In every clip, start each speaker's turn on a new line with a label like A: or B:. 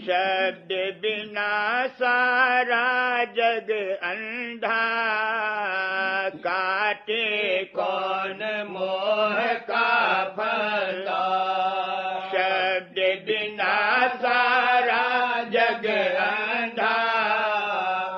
A: शब्द बिना सारा जग अंधा, काटे कौन मोह का फंदा। शब्द बिना सारा जग अंधा,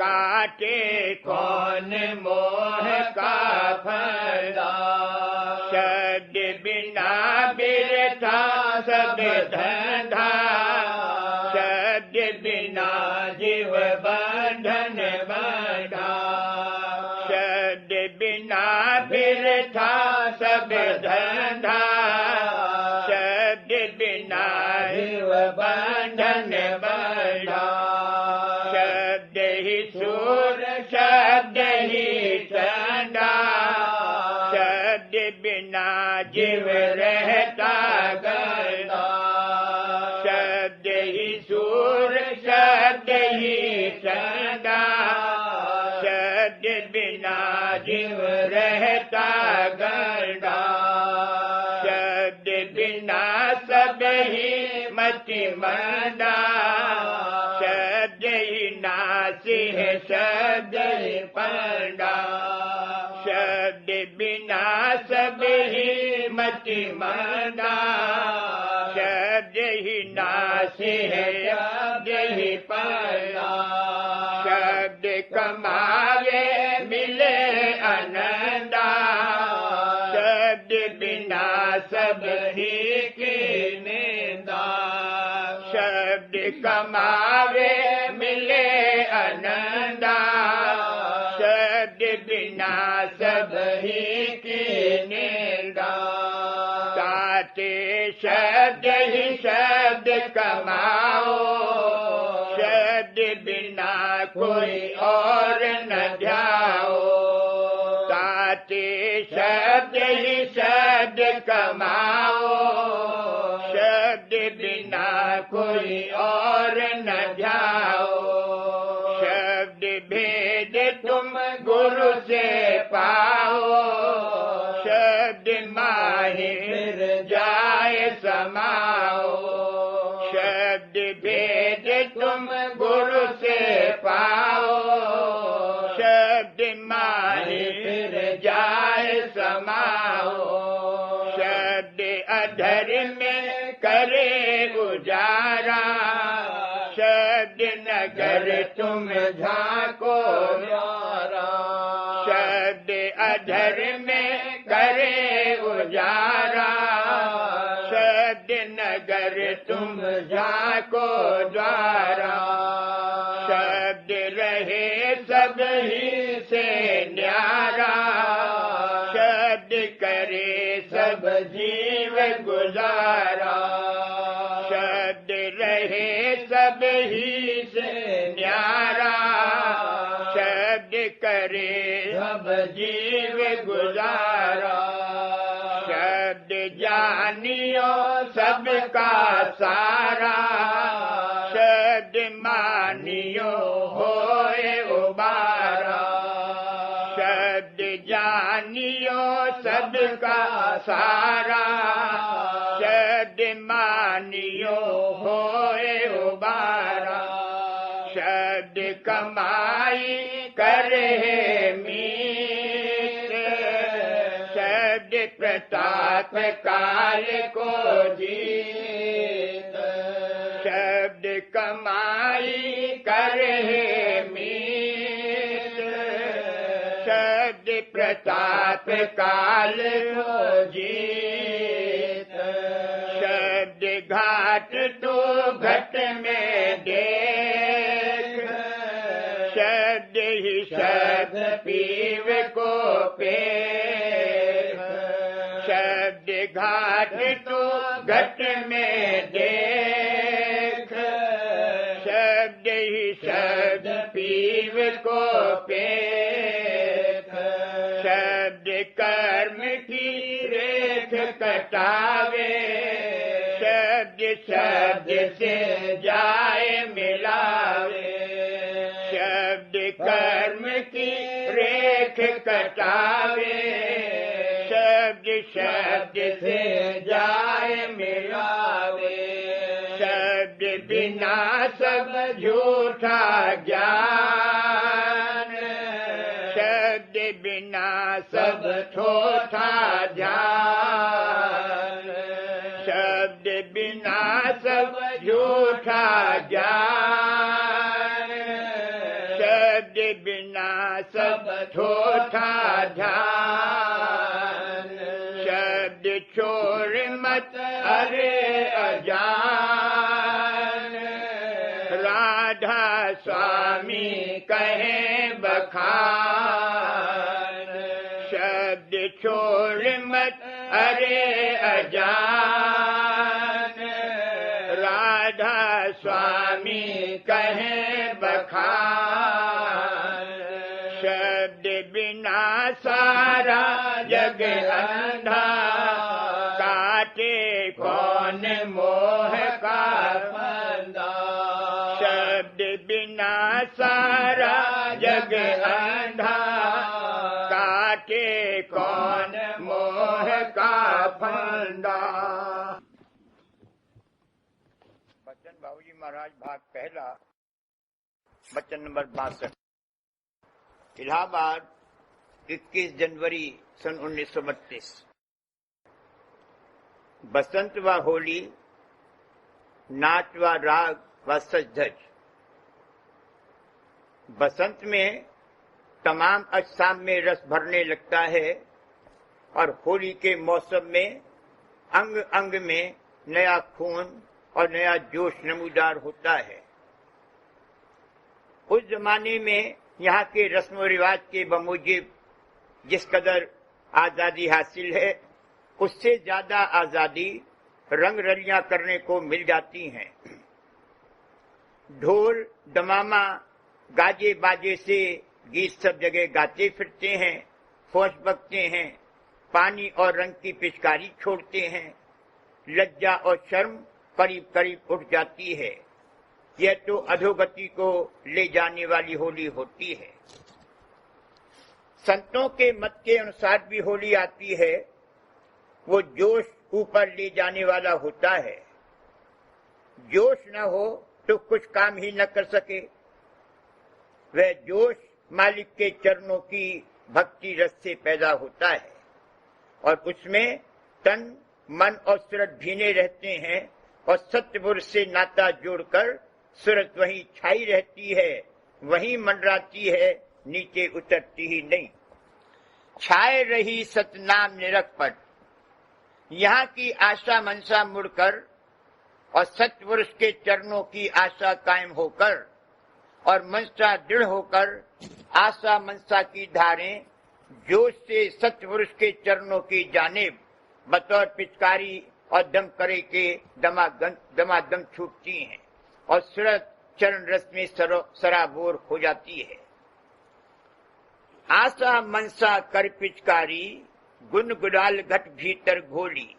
A: काटे कौन मोह का फंदा। शब्द बिना बिरथा सब धंधा, शब्द बिना जीव बंधन बंधा। शब्द बिना बिरथा सब धंधा, शब्द बिना जीव बंधन बंधा। शब्द ही सूर शब्द ही चंदा, शब्द बिना जीव रहता गंदा। शब्द ही सूर शब्द ही चंदा, शब्द बिना जीव रहता गंदा। शब्द बिना सब ही मति मंदा, शब्द ही नासी है शब्द ही पंडा। शब्द बिना सब ही मति मंदा, शब्द ही नासी है शब्द ही पंडा। शब्द कमावे मिले आनंदा, शब्द बिना सब ही की निंदा। शब्द कमावे मिले आनंदा, शब्द बिना सब ही की निंदा। ताते शब्द ही शब्द कमाओ, शब्द बिना कोई और न ध्याओ। ताते शब्द ही शब्द कमाओ, शब्द बिना कोई और न ध्याओ। शब्द भेद तुम गुरु से पाओ, शब्द माहिर जाए समाओ। शब्द भेद तुम गुरु से पाओ, शब्द माहिर जाए समाओ। शब्द अधर में करे उजारा, शब्द नगर तुम झांको यारा। शब्द अधर में करे उजारा, शब्द नगर तुम झांको द्वारा। शब्द रहे सब ही से न्यारा, शब्द करे सब जीव गुजारा। शब्द रहे सब ही से न्यारा, शब्द करे सब जीव गुजारा। शब्द जानियो सबका सारा, शब्द मानियो होए उबारा। शब्द जानियो सबका सारा, शब्द मानियो होए उबारा। शब्द कमाई करे मीत, शब्द प्रताप काल को जीत। शब्द कमाई करे मीत, शब्द प्रताप काल को जीत। शब्द घाट तो घट में देख, शब्द ही शब्द पीव को पेख। शब्द घाट तो घट में देख, शब्द ही शब्द पीव को पेख। शब्द कर्म की रेख कटावे, शब्द शब्द से जाए मिलावे। शब्द कर्म की रेख कटावे, शब्द शब्द से जाए मिलावे। शब्द बिना सब झूठा ज्ञान, शब्द बिना सब थोथा ध्यान, शब्द बिना सब झूठा ज्ञान, शब्द बिना सब थोथा ध्यान, शब्द छोड़ मत अरे अजान, राधा स्वामी कहे बखान, शब्द छोड़ मत अरे अजान, राधा स्वामी कहे बखान, शब्द बिना सारा जग अंधा, काटे कौन मोह का फंदा, शब्द बिना सारा जग अंधा, काटे कौन मोह का फंदा। बच्चन बाबूजी महाराज भाग पहला, बच्चन नंबर 62। इलाहाबाद 21 जनवरी सन 1932। बसंत व होली, नाच व राग व सजधज। बसंत में तमाम अजसाम में रस भरने लगता है और होली के मौसम में अंग अंग में नया खून और नया जोश नमूदार होता है। उस जमाने में यहाँ के रस्म व रिवाज के बमूजिब जिस कदर आजादी हासिल है, उससे ज्यादा आजादी रंग रलियां करने को मिल जाती हैं। ढोल दमामा गाजे बाजे से गीत सब जगह गाते फिरते हैं, फौज बकते हैं, पानी और रंग की पिचकारी छोड़ते हैं। लज्जा और शर्म करीब करीब उठ जाती है। यह तो अधोगति को ले जाने वाली होली होती है। संतों के मत के अनुसार भी होली आती है, वो जोश ऊपर ले जाने वाला होता है। जोश न हो तो कुछ काम ही न कर सके। वह जोश मालिक के चरणों की भक्ति रस से पैदा होता है और उसमें तन मन और सूरत भीने रहते हैं और सत्यपुरुष से नाता जोड़कर सूरत वहीं छाई रहती है, वहीं मंडराती है, नीचे उतरती ही नहीं। छाए रही सतनाम निरखपट, यहाँ की आशा मनसा मुड़कर और सत्यपुरुष के चरणों की आशा कायम होकर और मनसा दृढ़ होकर आशा मनसा की धारें जोश से सत्यपुरुष के चरणों की जानिब बतौर पिचकारी और दम करे के दमादम छूटती हैं और सूरत चरण रस में सराबोर हो जाती है। आशा मनसा कर पिचकारी, गुण गुलाल घट भीतर घोली।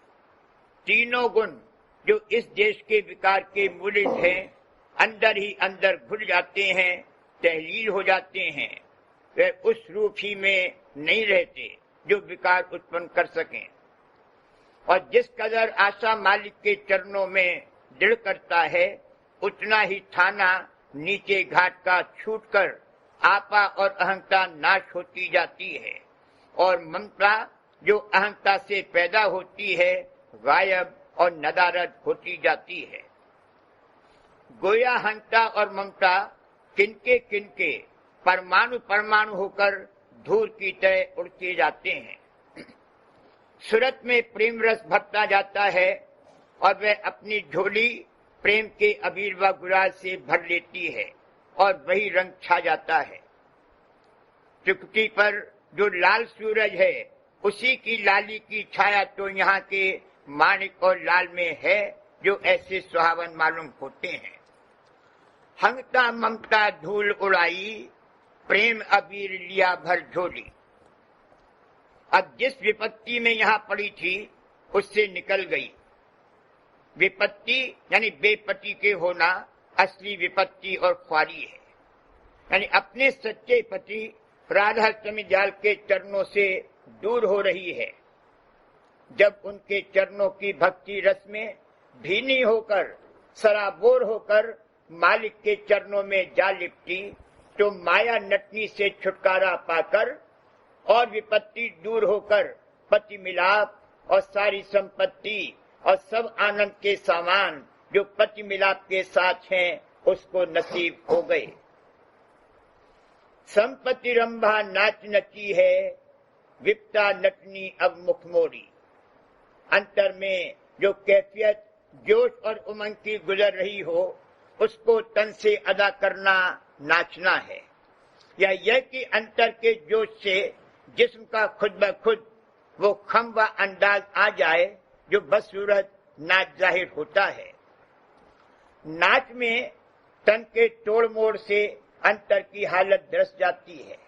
A: तीनों गुण जो इस देश के विकार के मूलित हैं, अंदर ही अंदर घुल जाते हैं, तहलील हो जाते हैं। वे उस रूप ही में नहीं रहते जो विकार उत्पन्न कर सकें। और जिस कदर आशा मालिक के चरणों में दृढ़ करता है, उतना ही थाना नीचे घाट का छूटकर आपा और अहंता नाश होती जाती है और ममता जो अहंता से पैदा होती है गायब और नदारद होती जाती है। गोया अहंता और ममता किनके किनके परमाणु परमाणु होकर धूल की तरह उड़ते जाते हैं। सूरत में प्रेम रस भरता जाता है और वह अपनी झोली प्रेम के अबीर व गुलाल से भर लेती है और वही रंग छा जाता है। त्रिकुटी पर जो लाल सूरज है, उसी की लाली की छाया तो यहाँ के माणिक और लाल में है, जो ऐसे सुहावन मालूम होते हैं। हंगता ममता धूल उड़ाई, प्रेम अबीर लिया भर झोली। अब जिस विपत्ति में यहाँ पड़ी थी, उससे निकल गई। विपत्ति यानी बेपति के होना असली विपत्ति और ख्वारी है। यानी अपने सच्चे पति राधा चमिजाल के चरणों से दूर हो रही है। जब उनके चरणों की भक्ति रस में भीनी होकर सराबोर होकर मालिक के चरणों में जा लिपटी तो माया नटनी से छुटकारा पाकर और विपत्ति दूर होकर पति मिलाप और सारी संपत्ति और सब आनंद के सामान जो पति मिलाप के साथ हैं उसको नसीब हो गए। संपत्ति रंभा नाच नची है, विपता नटनी अब मुख मोड़ी। अंतर में जो कैफियत जोश और उमंग की गुजर रही हो उसको तन से अदा करना नाचना है, या यह कि अंतर के जोश से जिस्म का खुद ब खुद वो खम व अंदाज आ जाए जो बदसूरत नाच जाहिर होता है। नाच में तन के तोड़ मोड़ से अंतर की हालत दरस जाती है।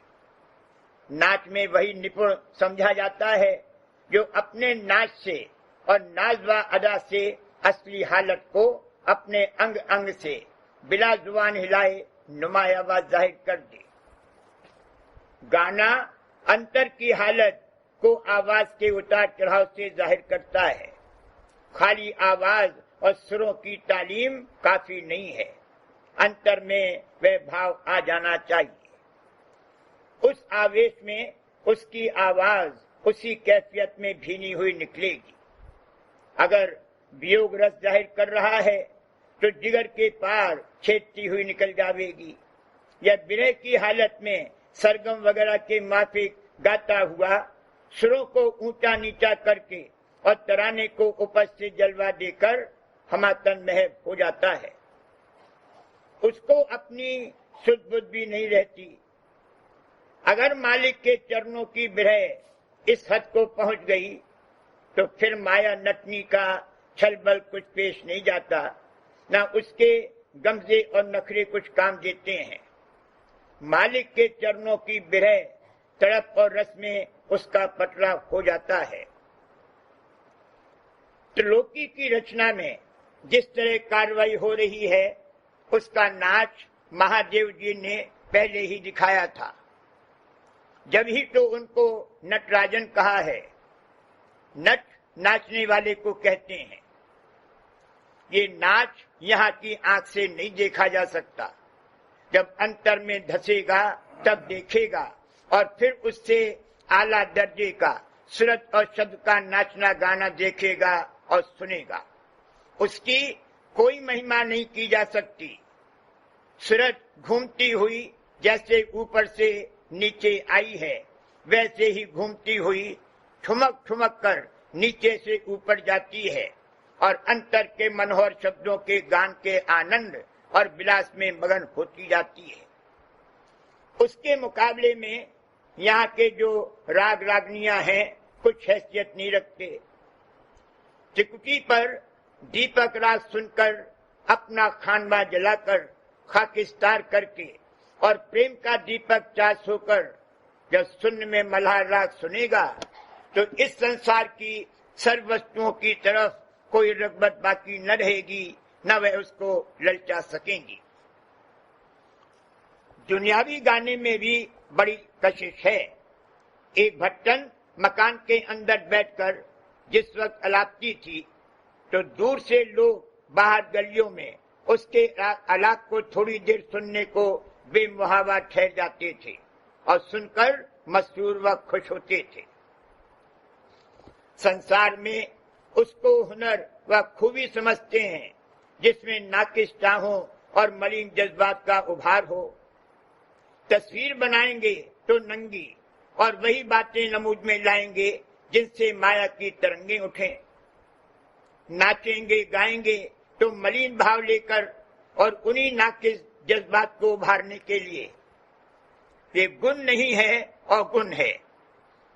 A: नाच में वही निपुण समझा जाता है जो अपने नाच से और नाज व अदा से असली हालत को अपने अंग अंग से बिला जुबान हिलाए नुमाया व जाहिर कर दे। गाना अंतर की हालत को आवाज के उतार चढ़ाव से जाहिर करता है। खाली आवाज और सुरों की तालीम काफी नहीं है, अंतर में वह भाव आ जाना चाहिए। उस आवेश में उसकी आवाज उसी कैफियत में भीनी हुई निकलेगी। अगर वियोग रस जाहिर कर रहा है तो जिगर के पार छेदती हुई निकल जाएगी, या विरह की हालत में सरगम वगैरह के माफिक गाता हुआ सुरों को ऊंचा नीचा करके और तराने को उपज से जलवा देकर हमातन महब हो जाता है। उसको अपनी सुध बुद्ध भी नहीं रहती। अगर मालिक के चरणों की विरह इस हद को पहुंच गई तो फिर माया नटनी का छल बल कुछ पेश नहीं जाता, न उसके गमजे और नखरे कुछ काम देते हैं। मालिक के चरणों की विरह तड़प और रस में उसका पटरा हो जाता है। त्रिलोकी की रचना में जिस तरह कार्रवाई हो रही है उसका नाच महादेव जी ने पहले ही दिखाया था, जब ही तो उनको नटराजन कहा है। नट नाचने वाले को कहते हैं। ये नाच यहाँ की आंख से नहीं देखा जा सकता, जब अंतर में धसेगा तब देखेगा और फिर उससे आला दर्जे का सूरत और शब्द का नाचना गाना देखेगा और सुनेगा। उसकी कोई महिमा नहीं की जा सकती। सूरत घूमती हुई जैसे ऊपर से नीचे आई है वैसे ही घूमती हुई ठुमक ठुमक कर नीचे से ऊपर जाती है और अंतर के मनोहर शब्दों के गान के आनंद और विलास में मगन होती जाती है। उसके मुकाबले में यहाँ के जो राग रागनियां हैं कुछ हैसियत नहीं रखते। चिकुटी पर दीपक राग सुनकर अपना खानवा जलाकर खाकिस्तार करके और प्रेम का दीपक चास होकर जब शून्य में मल्हार राग सुनेगा तो इस संसार की सर्व वस्तुओं की तरफ कोई रगबत बाकी न रहेगी, न वह उसको ललचा सकेंगी। दुनियावी गाने में भी बड़ी कशिश है। एक भट्टन मकान के अंदर बैठकर जिस वक्त अलापती थी तो दूर से लोग बाहर गलियों में उसके आलाप को थोड़ी देर सुनने को बेमुहावा ठहर जाते थे और सुनकर मसरूर व खुश होते थे। संसार में उसको हुनर व खूबी समझते हैं जिसमें नाकिस चाहों और मलिन जज्बात का उभार हो। तस्वीर बनाएंगे तो नंगी और वही बातें नमूद में लाएंगे जिनसे माया की तरंगें उठें। नाचेंगे गाएंगे तो मलिन भाव लेकर और उन्हीं नाकिस जज्बात को उभारने के लिए। ये गुण नहीं है और गुण है।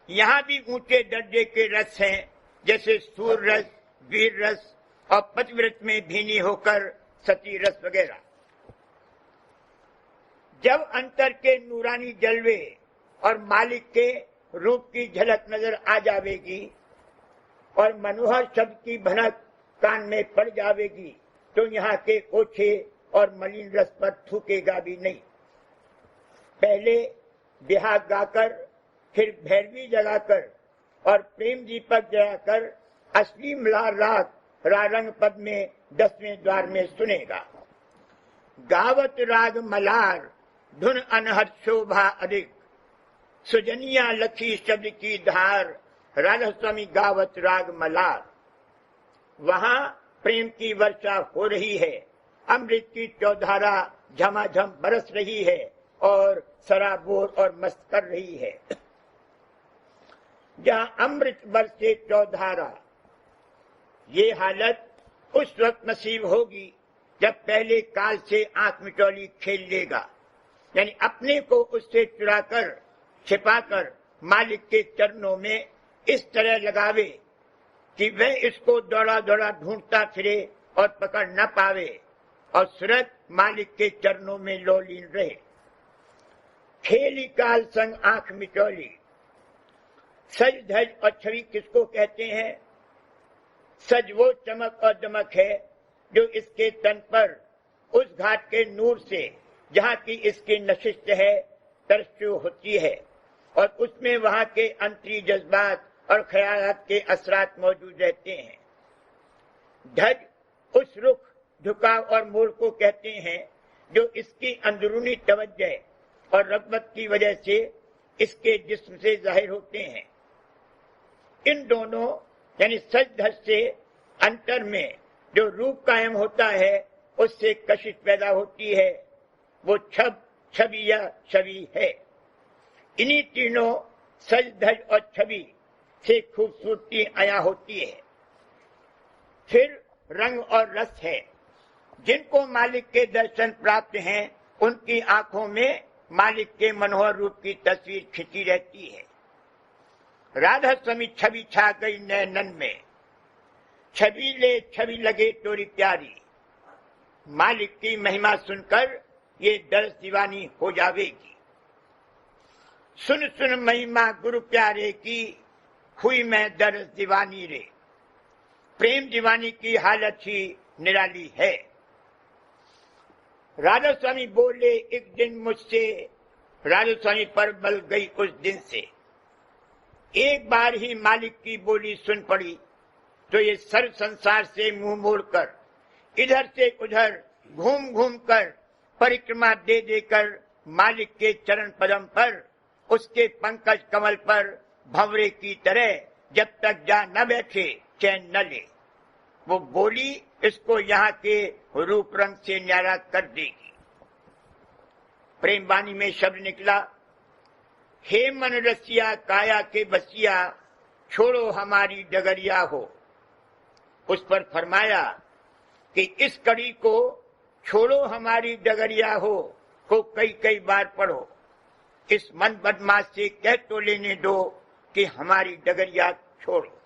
A: यहाँ भी ऊंचे दर्जे के रस हैं जैसे सूर रस, वीर रस और पतिव्रत में भीनी होकर सती रस वगैरह। जब अंतर के नूरानी जलवे और मालिक के रूप की झलक नजर आ जावेगी और मनोहर शब्द की भनक कान में पड़ जावेगी तो यहाँ के ओछे और मलिन रस पर थूकेगा भी नहीं। पहले बिहाग गाकर, फिर भैरवी जगाकर और प्रेम दीपक जलाकर असली मल्हार राग रारंग पद में 10वें द्वार में सुनेगा। गावत राग मलार धुन अनहद शोभा अधिक, सुजनिया लखी शब्द की धार, राधा स्वामी गावत राग मलार। वहां प्रेम की वर्षा हो रही है, अमृत की चौधारा झमाझम बरस रही है और सराबोर और मस्त कर रही है। जहां अमृत बरसे चौधारा, ये हालत उस वक्त नसीब होगी जब पहले काल से आंख मिचौली खेल लेगा, यानी अपने को उससे चुराकर छिपाकर मालिक के चरणों में इस तरह लगावे कि वह इसको दौड़ा दौड़ा ढूंढता फिरे और पकड़ न पावे और सूरत मालिक के चरणों में लोलीन रहे। खेली काल संग आंख मिचौली। सज धज और छवि किसको कहते हैं? सज वो चमक और दमक है जो इसके तन पर उस घाट के नूर से जहाँ की इसकी नशिस्त है तरसु होती है और उसमें वहाँ के अंतरी जज्बात और ख्यालात के असरात मौजूद रहते हैं। धज उस रुख, झुकाव और मोड़ को कहते हैं जो इसकी अंदरूनी तवज्जो और रग़बत की वजह से इसके जिस्म से जाहिर होते हैं। इन दोनों यानी सज धज से अंतर में जो रूप कायम होता है उससे कशिश पैदा होती है, वो छवि या छवि है। इन्हीं तीनों सज धज और छवि से खूबसूरती आया होती है। फिर रंग और रस है। जिनको मालिक के दर्शन प्राप्त हैं उनकी आंखों में मालिक के मनोहर रूप की तस्वीर खिंची रहती है। राधा स्वामी छवि छा गई नैनन में, छवि ले छवि लगे तोरी प्यारी। मालिक की महिमा सुनकर ये दरस दीवानी हो जावेगी। सुन सुन महिमा गुरु प्यारे की, हुई मैं दरस दीवानी रे। प्रेम दीवानी की हालत ही निराली है। राधा स्वामी बोले एक दिन मुझसे, राधा स्वामी पर बल गई उस दिन से। एक बार ही मालिक की बोली सुन पड़ी तो ये सर्व संसार से मुंह मोड़कर इधर से उधर घूम घूम कर परिक्रमा दे देकर मालिक के चरण पदम पर, उसके पंकज कमल पर भंवरे की तरह जब तक जा न बैठे चैन न ले। वो बोली इसको यहाँ के रूप रंग से न्यारा कर देगी। प्रेम वाणी में शब्द निकला, हे मन रसिया काया के बसिया, छोड़ो हमारी डगरिया हो। उस पर फरमाया कि इस कड़ी को छोड़ो हमारी डगरिया हो को कई बार पढ़ो। इस मन बदमाश से कह तो लेने दो कि हमारी डगरिया छोड़ो।